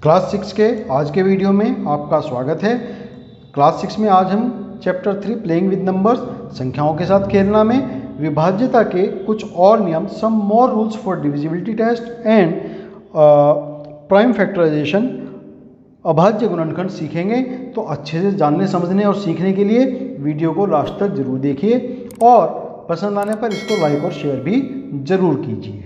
Class 6 के आज के वीडियो में आपका स्वागत है। क्लास 6 में आज हम चैप्टर 3 प्लेइंग विद नंबर्स संख्याओं के साथ खेलना में विभाज्यता के कुछ और नियम some more rules for divisibility test and prime factorisation अभाज्य गुणनखंड सीखेंगे। तो अच्छे से जानने समझने और सीखने के लिए वीडियो को लास्ट तक जरूर देखिए और पसंद आने पर इसको लाइक और शेयर भी जरूर कीजिए।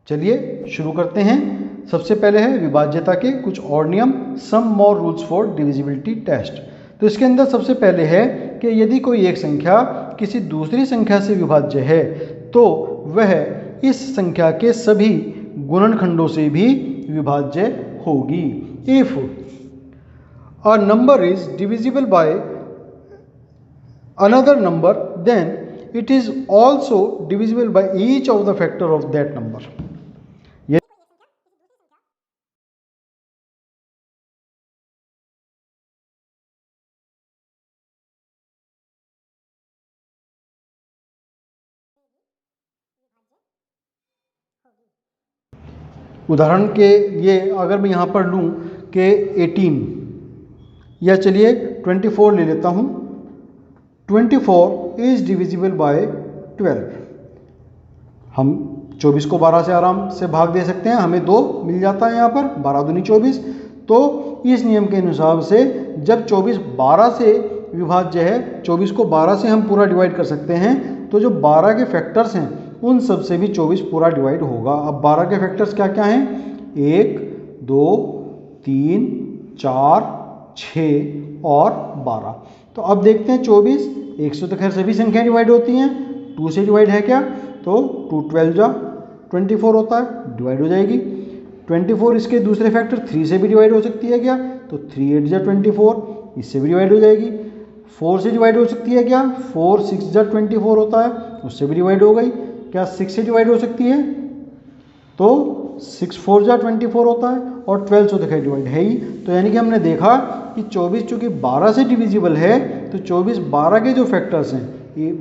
चलिए शुरू करते हैं। सबसे पहले है विभाज्यता के कुछ और नियम some more rules for divisibility test. तो इसके अंदर सबसे पहले है कि यदि कोई एक संख्या किसी दूसरी संख्या से विभाज्य है तो वह इस संख्या के सभी गुणनखंडों से भी विभाज्य होगी। If a number is divisible by another number then it is also divisible by each of the factor of that number. उदाहरण के लिए अगर मैं यहाँ पर लूँ कि 18 या चलिए 24 ले लेता हूँ। 24 इज डिविजिबल बाय 12। हम 24 को 12 से आराम से भाग दे सकते हैं, हमें 2 मिल जाता है यहाँ पर, 12 दूनी 24। तो इस नियम के अनुसार से जब 24 12 से विभाज्य है, 24 को 12 से हम पूरा डिवाइड कर सकते हैं, तो जो 12 के फैक्टर्स हैं उन सब से भी 24 पूरा डिवाइड होगा। अब 12 के फैक्टर्स क्या क्या हैं? 1, 2, 3, 4, 6 और 12। तो अब देखते हैं 24, 1 से तो खैर सभी संख्या डिवाइड होती हैं, 2 से डिवाइड है क्या? तो 2 12 जा 24 होता है, डिवाइड हो जाएगी। 24 इसके दूसरे फैक्टर 3 से भी डिवाइड हो सकती है क्या? तो 3 8 जा 24, इससे भी डिवाइड हो जाएगी। 4 से डिवाइड हो सकती है क्या? 4 6 जा 24 होता है, उससे भी डिवाइड हो गई। क्या 6 से डिवाइड हो सकती है? तो 6 4 जा 24 होता है और 12 से देखा डिवाइड है ही। तो यानी कि हमने देखा कि 24 चूंकि 12 से डिविजिबल है तो 24 12 के जो फैक्टर्स हैं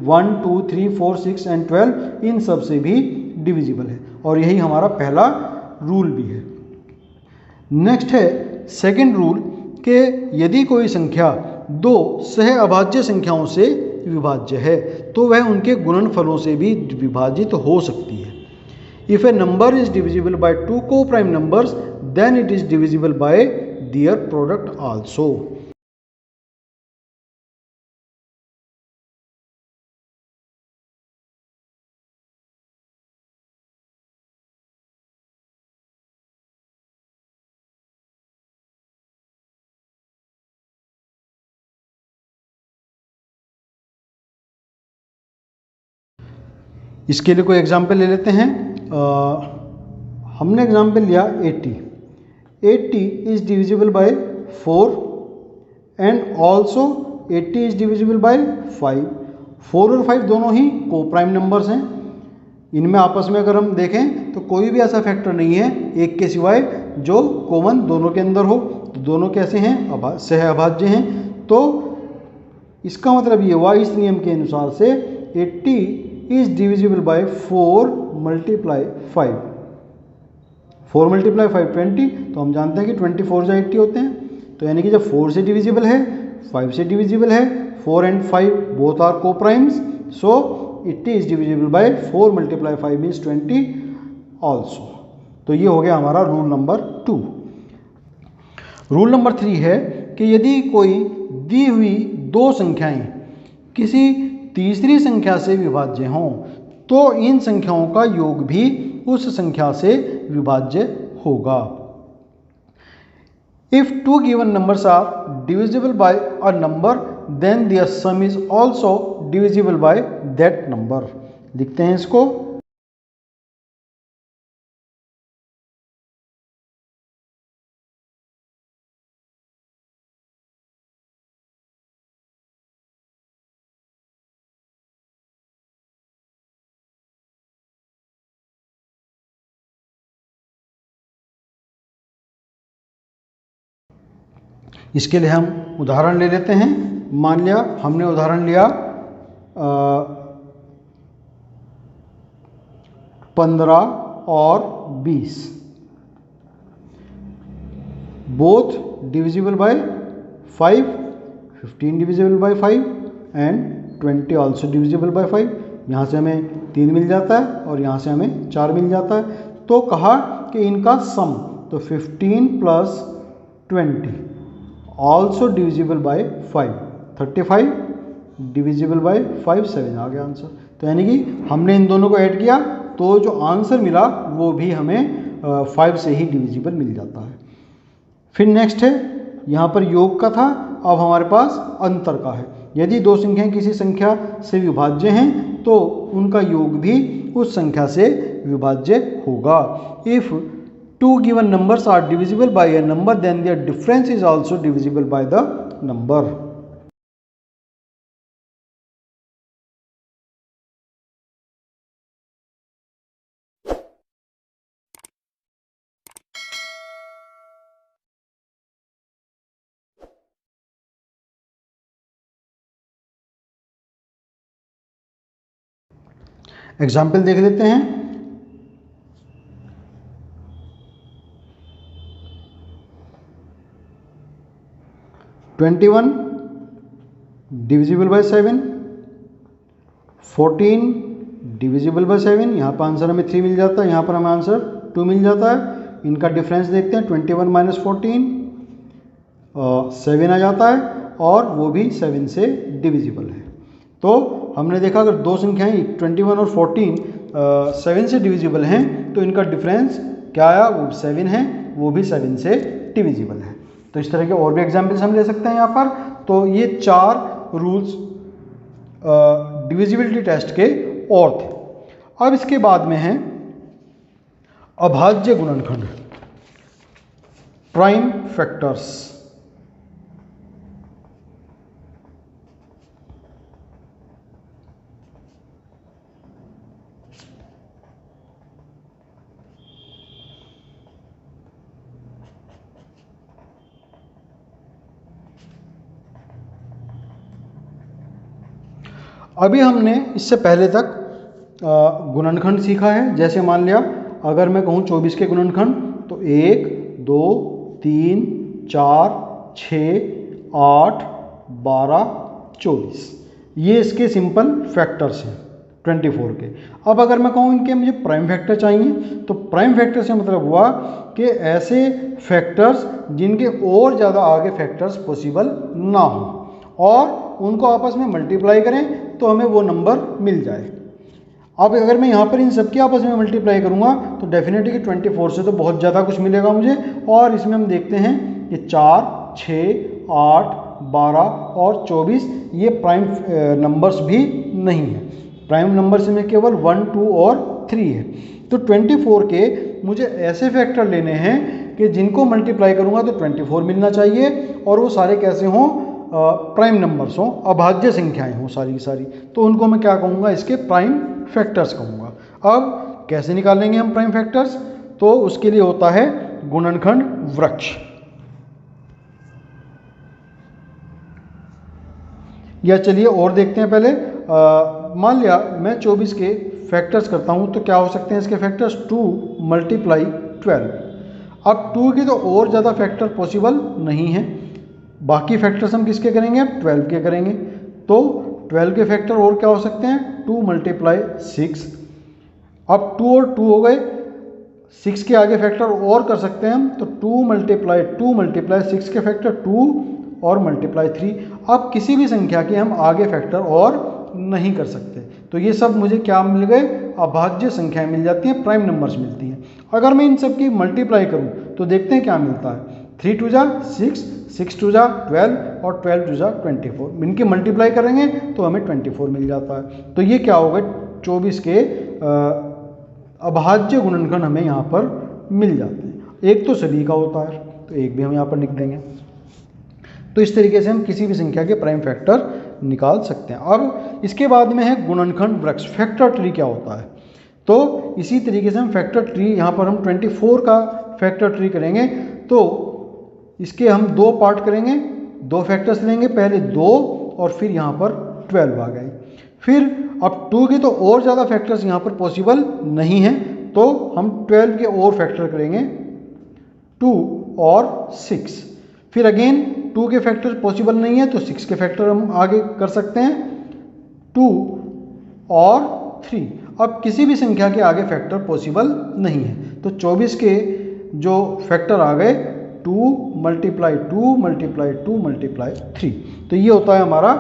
1 2 3 4 6 एंड 12 इन सब से भी डिविजिबल है और यही हमारा पहला रूल भी है। नेक्स्ट है सेकंड रूल कि यदि कोई संख्या दो सह अभाज्य संख्याओं से विभाज्य है तो वह उनके गुणनफलों से भी विभाजित हो सकती है। If a number is divisible by 2 coprime numbers then it is divisible by their product also. इसके लिए कोई एग्जाम्पल ले लेते हैं। हमने एग्जाम्पल लिया 80 is divisible bye 4 and also 80 is divisible bye 5। 4 और 5 दोनों ही को प्राइम नंबर्स हैं। इनमें आपस में अगर हम देखें तो कोई भी ऐसा फैक्टर नहीं है एक के सिवाय जो कॉमन दोनों के अंदर हो। तो दोनों कैसे हैं? सह अभाज्य हैं। तो इसका मतलब ये हुआ इस नियम के अनुसार से 80 is divisible bye 4 multiply 5। 4 multiply 5 20। तो हम जानते हैं कि 24 जा 80 होते हैं। तो यानी कि जब 4 से डिविजिबल है, 5 से डिविजिबल है, 4 एंड 5 बोथ आर को primes, so 80 is divisible bye 4 multiply 5 means 20 also. तो ये हो गया हमारा रूल नंबर 2। रूल नंबर 3 है कि यदि कोई दी हुई दो संख्याएं किसी तीसरी संख्या से विभाज्य हों तो इन संख्याओं का योग भी उस संख्या से विभाज्य होगा। If 2 given numbers are divisible by a number then their sum is also divisible by that number. लिखते हैं इसको। इसके लिए हम उदाहरण ले लेते हैं। मान लिया हमने उदाहरण लिया 15 और 20। Both divisible by 5, 15 divisible by 5 and 20 also divisible bye 5। यहाँ से हमें 3 मिल जाता है और यहाँ से हमें 4 मिल जाता है। तो कहा कि इनका सम, तो 15 plus 20 also divisible bye 5, 35 divisible by 5, 7 आ गया आंसर। तो यानी कि हमने इन दोनों को ऐड किया तो जो आंसर मिला वो भी हमें 5 से ही डिविजिबल मिल जाता है। फिर नेक्स्ट है, यहाँ पर योग का था, अब हमारे पास अंतर का है। यदि दो संख्याएं किसी संख्या से विभाज्य हैं तो उनका योग भी उस संख्या से विभाज्य होगा। If two given numbers are divisible by a number then their difference is also divisible by the number. Example देख लेते हैं। (21) डिविजिबल बाय 7, 14 डिविजिबल बाय 7। यहाँ पर आंसर हमें 3 मिल जाता है, यहाँ पर हमें आंसर 2 मिल जाता है। इनका डिफरेंस देखते हैं, 21 माइनस 14 7 आ जाता है और वो भी 7 से डिविजिबल है। तो हमने देखा अगर दो संख्याएं 21 और 14 7 से डिविजिबल हैं तो इनका डिफरेंस क्या आया, वो 7 है, वो भी 7 से डिविजिबल है। तो इस तरह के और भी एग्जाम्पल्स हम ले सकते हैं यहाँ पर। तो ये 4 रूल्स डिविजिबिलिटी टेस्ट के और थे। अब इसके बाद में है अभाज्य गुणनखंड, प्राइम फैक्टर्स। अभी हमने इससे पहले तक गुणनखंड सीखा है। जैसे मान लिया अगर मैं कहूँ 24 के गुणनखंड तो 1, 2, 3, 4, 6, 8, 12, 24, ये इसके सिंपल फैक्टर्स हैं 24 के। अब अगर मैं कहूँ इनके मुझे प्राइम फैक्टर चाहिए तो प्राइम फैक्टर से मतलब हुआ कि ऐसे फैक्टर्स जिनके और ज़्यादा आगे फैक्टर्स पॉसिबल ना हो और उनको आपस में मल्टीप्लाई करें तो हमें वो नंबर मिल जाए। अब अगर मैं यहाँ पर इन सबके आपस में मल्टीप्लाई करूँगा तो डेफिनेटली 24 से तो बहुत ज़्यादा कुछ मिलेगा मुझे। और इसमें हम देखते हैं कि 4, 6, 8, 12 और 24 ये प्राइम नंबर्स भी नहीं है। प्राइम नंबर्स में केवल 1, 2 और 3 है। तो 24 के मुझे ऐसे फैक्टर लेने हैं कि जिनको मल्टीप्लाई करूँगा तो 24 मिलना चाहिए और वो सारे कैसे हों, प्राइम नंबर्स हों, अभाज्य संख्याएं हों सारी की सारी। तो उनको मैं क्या कहूँगा, इसके प्राइम फैक्टर्स कहूँगा। अब कैसे निकालेंगे हम प्राइम फैक्टर्स, तो उसके लिए होता है गुणनखंड वृक्ष। या चलिए और देखते हैं पहले। मान लिया मैं 24 के फैक्टर्स करता हूँ तो क्या हो सकते हैं इसके फैक्टर्स, 2 मल्टीप्लाई 12। अब 2 के तो और ज़्यादा फैक्टर पॉसिबल नहीं है। बाकी फैक्टर्स हम किसके करेंगे, अब 12 के करेंगे। तो 12 के फैक्टर और क्या हो सकते हैं, 2 मल्टीप्लाई 6। अब 2 और 2 हो गए, 6 के आगे फैक्टर और कर सकते हैं हम, तो 2 मल्टीप्लाई 6 के फैक्टर 2 और मल्टीप्लाई 3। अब किसी भी संख्या के हम आगे फैक्टर और नहीं कर सकते। तो ये सब मुझे क्या मिल गए, अभाज्य संख्याएं मिल जाती हैं, प्राइम नंबर्स मिलती हैं। अगर मैं इन सब की मल्टीप्लाई करूं तो देखते हैं क्या मिलता है। 3 2 जा 6, 6 2 जा 12 और 12 2 जा 24। इनके मल्टीप्लाई करेंगे तो हमें 24 मिल जाता है। तो ये क्या होगा, 24 के अभाज्य गुणनखंड हमें यहाँ पर मिल जाते हैं। एक तो सभी का होता है तो एक भी हम यहाँ पर लिख देंगे। तो इस तरीके से हम किसी भी संख्या के प्राइम फैक्टर निकाल सकते हैं। अब इसके बाद में है गुणनखंड वृक्ष, फैक्टर ट्री क्या होता है। तो इसी तरीके से हम फैक्टर ट्री, यहाँ पर हम 24 का फैक्टर ट्री करेंगे तो इसके हम 2 पार्ट करेंगे, 2 फैक्टर्स लेंगे, पहले 2 और फिर यहाँ पर 12 आ गए। फिर अब 2 के तो और ज़्यादा फैक्टर्स यहाँ पर पॉसिबल नहीं है तो हम 12 के और फैक्टर करेंगे, 2 और 6। फिर अगेन 2 के फैक्टर पॉसिबल नहीं है तो 6 के फैक्टर हम आगे कर सकते हैं, 2 और 3। अब किसी भी संख्या के आगे फैक्टर पॉसिबल नहीं है, तो 24 के जो फैक्टर आ गए 2 मल्टीप्लाई 2 मल्टीप्लाई 2 मल्टीप्लाई 3। तो ये होता है हमारा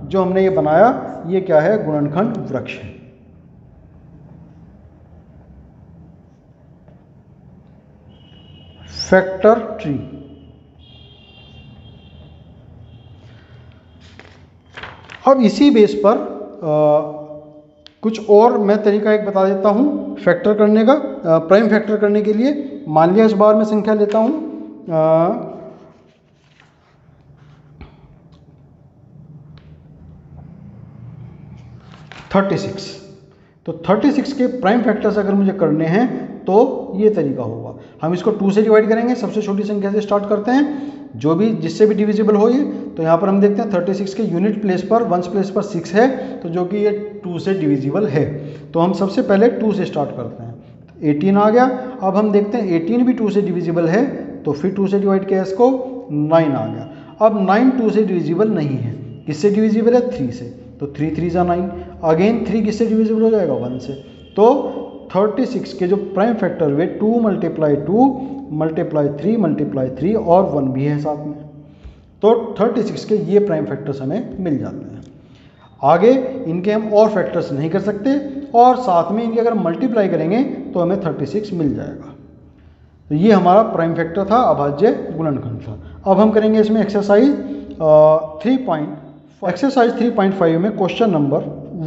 जो हमने ये बनाया, ये क्या है, गुणनखंड वृक्ष है। Factor tree. अब इसी बेस पर कुछ और मैं तरीका एक बता देता हूं फैक्टर करने का, प्राइम फैक्टर करने के लिए। मान लिया इस बार मैं संख्या लेता हूं 36। तो 36 के प्राइम फैक्टर्स अगर मुझे करने हैं तो ये तरीका होगा। हम इसको 2 से डिवाइड करेंगे, सबसे छोटी संख्या से स्टार्ट करते हैं, जो भी जिससे भी डिविजिबल हो ये। तो यहाँ पर हम देखते हैं 36 के यूनिट प्लेस पर, वंस प्लेस पर 6 है, तो जो कि ये 2 से डिविजिबल है। तो हम सबसे पहले 2 से स्टार्ट करते हैं, 18 आ गया। अब हम देखते हैं 18 भी 2 से डिविजिबल है, तो फिर 2 से डिवाइड किया इसको, 9 आ गया। अब 9 2 से डिविजिबल नहीं है, किससे डिविजिबल है, 3 से, तो 3 3 जा 9। अगेन 3 किससे डिविजिबल हो जाएगा, 1 से। तो 36 के जो प्राइम फैक्टर हुए 2 मल्टीप्लाई 2 मल्टीप्लाई 3 मल्टीप्लाई 3 और 1 भी है साथ में, तो 36 के ये प्राइम फैक्टर्स हमें मिल जाते हैं। आगे इनके हम और फैक्टर्स नहीं कर सकते, और साथ में इनके अगर मल्टीप्लाई करेंगे तो हमें 36 मिल जाएगा। तो ये हमारा प्राइम फैक्टर था, अभाज्य गुणनखंड था। अब हम करेंगे इसमें एक्सरसाइज 3.5 में क्वेश्चन नंबर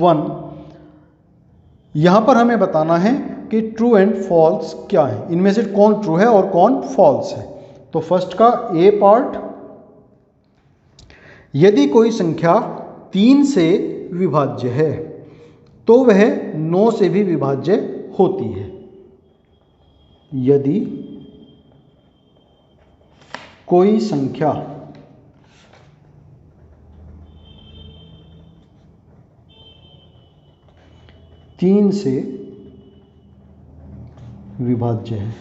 1। यहाँ पर हमें बताना है कि ट्रू एंड फॉल्स क्या है, इनमें से कौन ट्रू है और कौन फॉल्स है। तो फर्स्ट का ए पार्ट, यदि कोई संख्या 3 से विभाज्य है तो वह 9 से भी विभाज्य होती है। यदि कोई संख्या 3 से विभाज्य है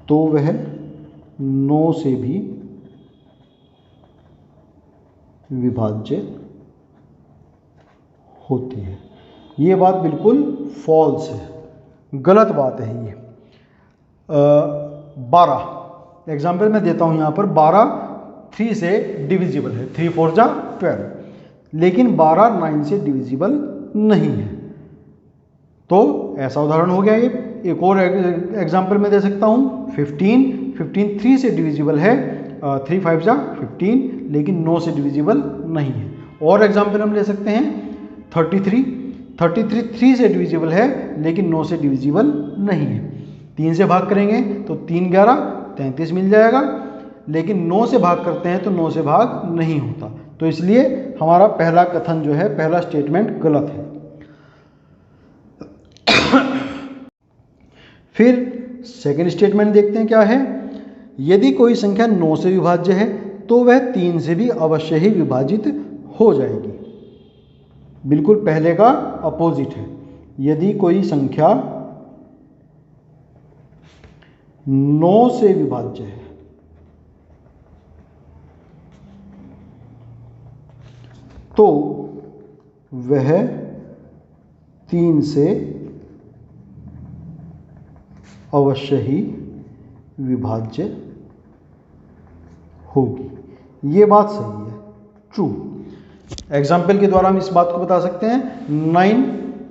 तो वह 9 से भी विभाज्य होती है। ये बात बिल्कुल फॉल्स है, गलत बात है ये। 12 एग्जाम्पल मैं देता हूं यहाँ पर, 12 3 से डिविजिबल है, 3 4 जा 12, लेकिन 12 9 से डिविजिबल नहीं है। तो ऐसा उदाहरण हो गया ये। एक और एग्जाम्पल मैं दे सकता हूँ, 15 3 से डिविजिबल है, 3 5 जा 15, लेकिन 9 से डिविजिबल नहीं है। और एग्जाम्पल हम ले सकते हैं 33 3 से डिविजिबल है, लेकिन 9 से डिविजिबल नहीं है। 3 से भाग करेंगे तो 3 11 33 मिल जाएगा, लेकिन 9 से भाग करते हैं तो 9 से भाग नहीं होता। तो इसलिए हमारा पहला कथन जो है, पहला स्टेटमेंट गलत है। फिर सेकंड स्टेटमेंट देखते हैं क्या है। यदि कोई संख्या 9 से विभाज्य है तो वह 3 से भी अवश्य ही विभाजित हो जाएगी। बिल्कुल पहले का अपोजिट है। यदि कोई संख्या 9 से विभाज्य है तो वह 3 से अवश्य ही विभाज्य होगी। ये बात सही है, ट्रू। एग्जाम्पल के द्वारा हम इस बात को बता सकते हैं।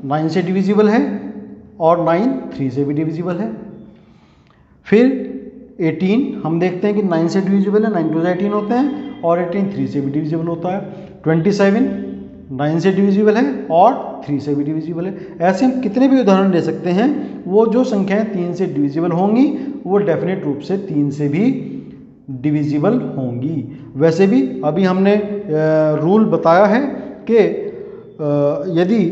9 से डिविजिबल है और 9 3 से भी डिविजिबल है। फिर 18 हम देखते हैं कि 9 से डिविजिबल है, 9 2 18 होते हैं, और 18 3 से भी डिविजिबल होता है। 27 9 से डिविजिबल है और 3 से भी डिविजिबल है। ऐसे हम कितने भी उदाहरण ले सकते हैं। वो जो संख्याएं 3 से डिविजिबल होंगी वो डेफिनेट रूप से 3 से भी डिविजिबल होंगी। वैसे भी अभी हमने रूल बताया है कि यदि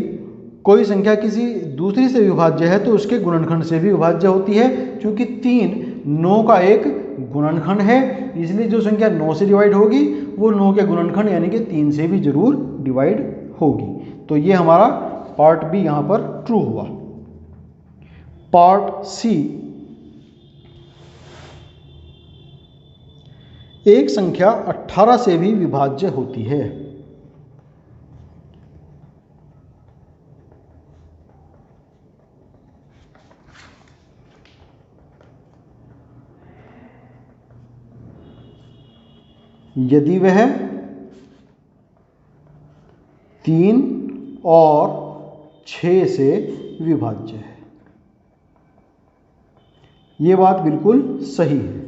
कोई संख्या किसी दूसरी से विभाज्य है तो उसके गुणनखंड से भी विभाज्य होती है। क्योंकि 3 9 का एक गुणनखंड है, इसलिए जो संख्या 9 से डिवाइड होगी वो 9 के गुणनखंड यानी कि 3 से भी जरूर डिवाइड होगी। तो ये हमारा पार्ट बी यहाँ पर ट्रू हुआ। पार्ट सी, एक संख्या 18 से भी विभाज्य होती है। यदि वह 3 और 6 से विभाज्य है। ये बात बिल्कुल सही है।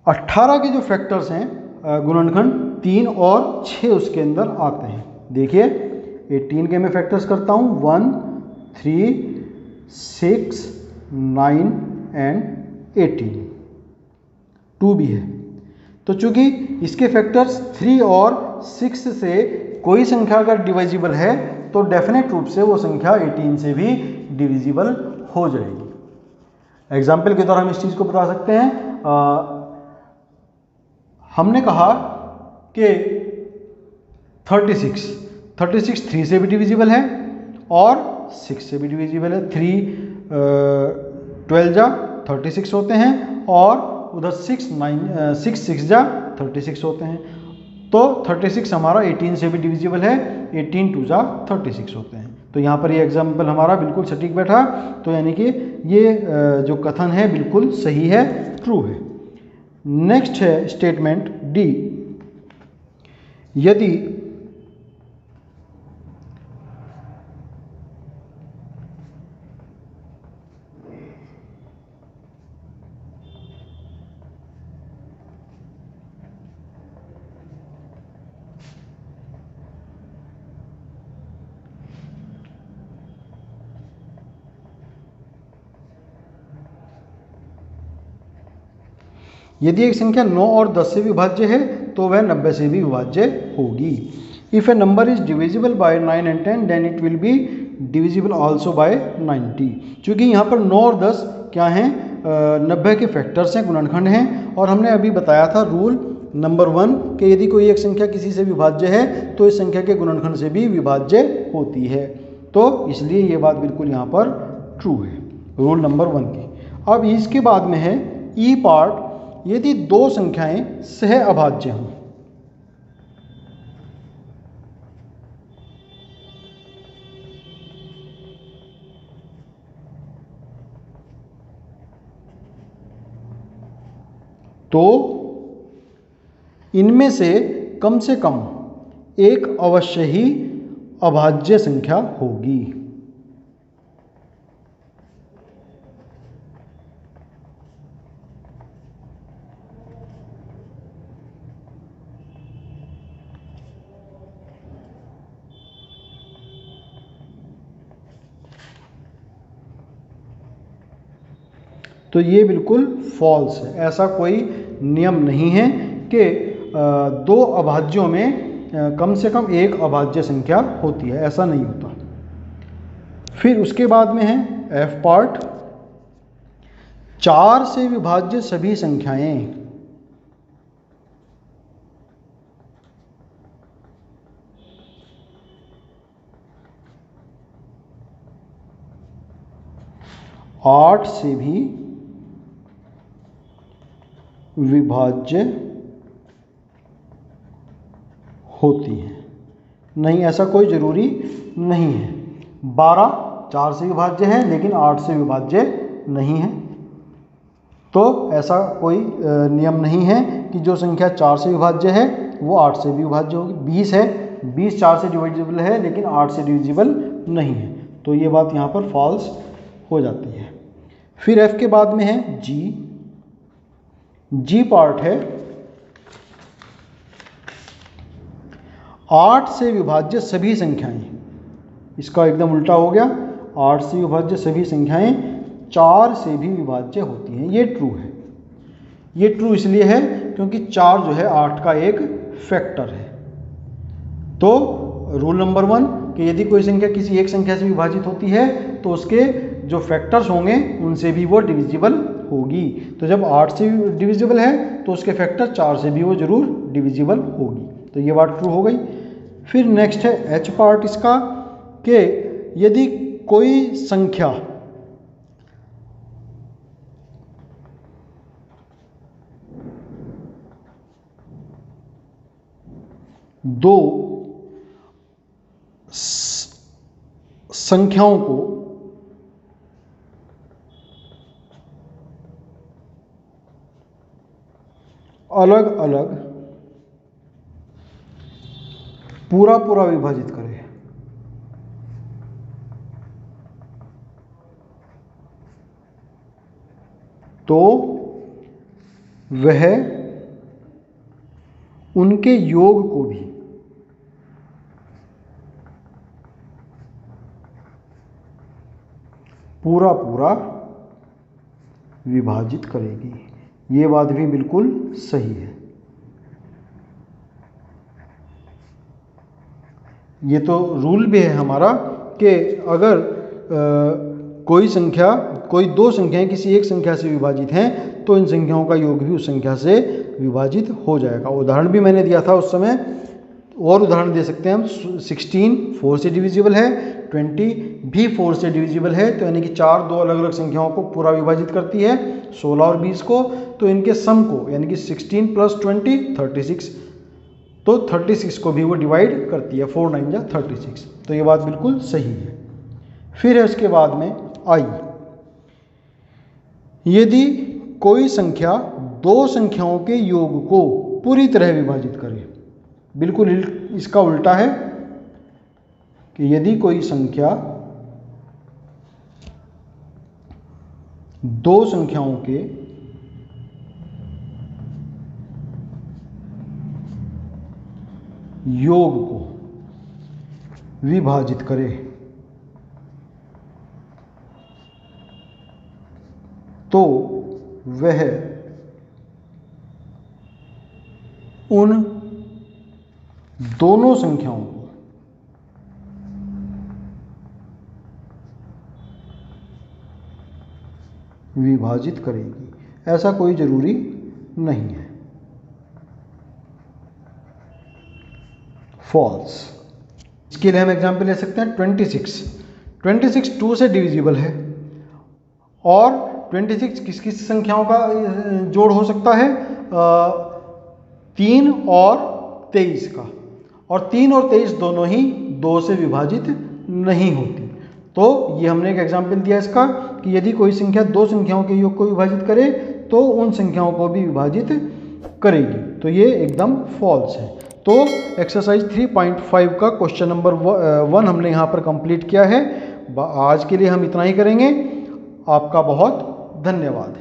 18 के जो फैक्टर्स हैं गुणनखंड 3 और 6 उसके अंदर आते हैं। देखिए 18 के मैं फैक्टर्स करता हूँ 1, 3, 6, 9 एंड 18, 2 भी है। तो चूंकि इसके फैक्टर्स 3 और 6 से कोई संख्या अगर डिविजिबल है तो डेफिनेट रूप से वो संख्या 18 से भी डिविजिबल हो जाएगी। एग्जाम्पल के द्वारा हम इस चीज़ को बता सकते हैं। हमने कहा कि 36 3 से भी डिविजिबल है और 6 से भी डिविजिबल है। 3 12 जा 36 होते हैं और उधर 6 6 जा 36 होते हैं। तो 36 हमारा 18 से भी डिविजिबल है, 18 2 जा 36 होते हैं। तो यहाँ पर ये एग्जाम्पल हमारा बिल्कुल सटीक बैठा। तो यानी कि ये जो कथन है बिल्कुल सही है, ट्रू है। नेक्स्ट है स्टेटमेंट डी। यदि एक संख्या 9 और 10 से विभाज्य है तो वह 90 से भी विभाज्य होगी। If a number is divisible by 9 and 10 then it will be divisible also by 90। क्योंकि यहाँ पर 9 और 10 क्या हैं, 90 के फैक्टर्स हैं, गुणनखंड हैं। और हमने अभी बताया था रूल नंबर 1 कि यदि कोई एक संख्या किसी से विभाज्य है तो इस संख्या के गुणनखंड से भी विभाज्य होती है। तो इसलिए ये बात बिल्कुल यहाँ पर ट्रू है रूल नंबर 1 की। अब इसके बाद में है ई पार्ट। यदि दो संख्याएं सह अभाज्य हों, तो इनमें से कम एक अवश्य ही अभाज्य संख्या होगी। तो ये बिल्कुल फॉल्स है। ऐसा कोई नियम नहीं है कि दो अभाज्यों में कम से कम एक अभाज्य संख्या होती है, ऐसा नहीं होता। फिर उसके बाद में है एफ पार्ट। 4 से विभाज्य सभी संख्याएं 8 से भी विभाज्य होती है। नहीं, ऐसा कोई ज़रूरी नहीं है। 12 4 से विभाज्य है लेकिन 8 से विभाज्य नहीं है। तो ऐसा कोई नियम नहीं है कि जो संख्या 4 से विभाज्य है वो 8 से भी विभाज्य होगी। 20 है, 20 4 से डिविजिबल है लेकिन 8 से डिविजिबल नहीं है। तो ये बात यहाँ पर फॉल्स हो जाती है। फिर एफ के बाद में है जी पार्ट है 8 से विभाज्य सभी संख्याएं। इसका एकदम उल्टा हो गया। 8 से विभाज्य सभी संख्याएं 4 से भी विभाज्य होती हैं। ये ट्रू है। ये ट्रू इसलिए है क्योंकि 4 जो है 8 का एक फैक्टर है। तो रूल नंबर 1 कि यदि कोई संख्या किसी एक संख्या से विभाजित होती है तो उसके जो फैक्टर्स होंगे उनसे भी वो डिविजिबल होगी। तो जब 8 से डिविजिबल है तो उसके फैक्टर 4 से भी वो जरूर डिविजिबल होगी। तो ये बात ट्रू हो गई। फिर नेक्स्ट है एच पार्ट इसका कि यदि कोई संख्या दो संख्याओं को अलग अलग पूरा पूरा विभाजित करें तो वह उनके योग को भी पूरा पूरा विभाजित करेगी। ये बात भी बिल्कुल सही है। ये तो रूल भी है हमारा कि अगर कोई दो संख्याएं किसी एक संख्या से विभाजित हैं तो इन संख्याओं का योग भी उस संख्या से विभाजित हो जाएगा। उदाहरण भी मैंने दिया था उस समय, और उदाहरण दे सकते हैं हम। 16 4 से डिविजिबल है, 20 भी 4 से डिविजिबल है, तो यानी कि 4 दो अलग अलग संख्याओं को पूरा विभाजित करती है, 16 और 20 को। तो इनके सम को यानी कि 16 + 20 36, तो 36 को भी वो डिवाइड करती है, 4 9 जा 36। तो ये बात बिल्कुल सही है। फिर है उसके बाद में आई, यदि कोई संख्या दो संख्याओं के योग को पूरी तरह विभाजित करे। बिल्कुल इसका उल्टा है कि यदि कोई संख्या दो संख्याओं के योग को विभाजित करे तो वह उन दोनों संख्याओं को विभाजित करेगी। ऐसा कोई जरूरी नहीं है। फॉल्स। इसके लिए हम एग्जाम्पल ले सकते हैं 26 2 से डिविजिबल है, और 26 किस किस संख्याओं का जोड़ हो सकता है? 3 और 23 का, और 3 और 23 दोनों ही 2 से विभाजित नहीं होती। तो ये हमने एक एग्जाम्पल दिया इसका कि यदि कोई संख्या दो संख्याओं के योग को विभाजित करे तो उन संख्याओं को भी विभाजित करेगी। तो ये एकदम फॉल्स है। तो एक्सरसाइज 3.5 का क्वेश्चन नंबर 1 हमने यहाँ पर कंप्लीट किया है। आज के लिए हम इतना ही करेंगे। आपका बहुत धन्यवाद।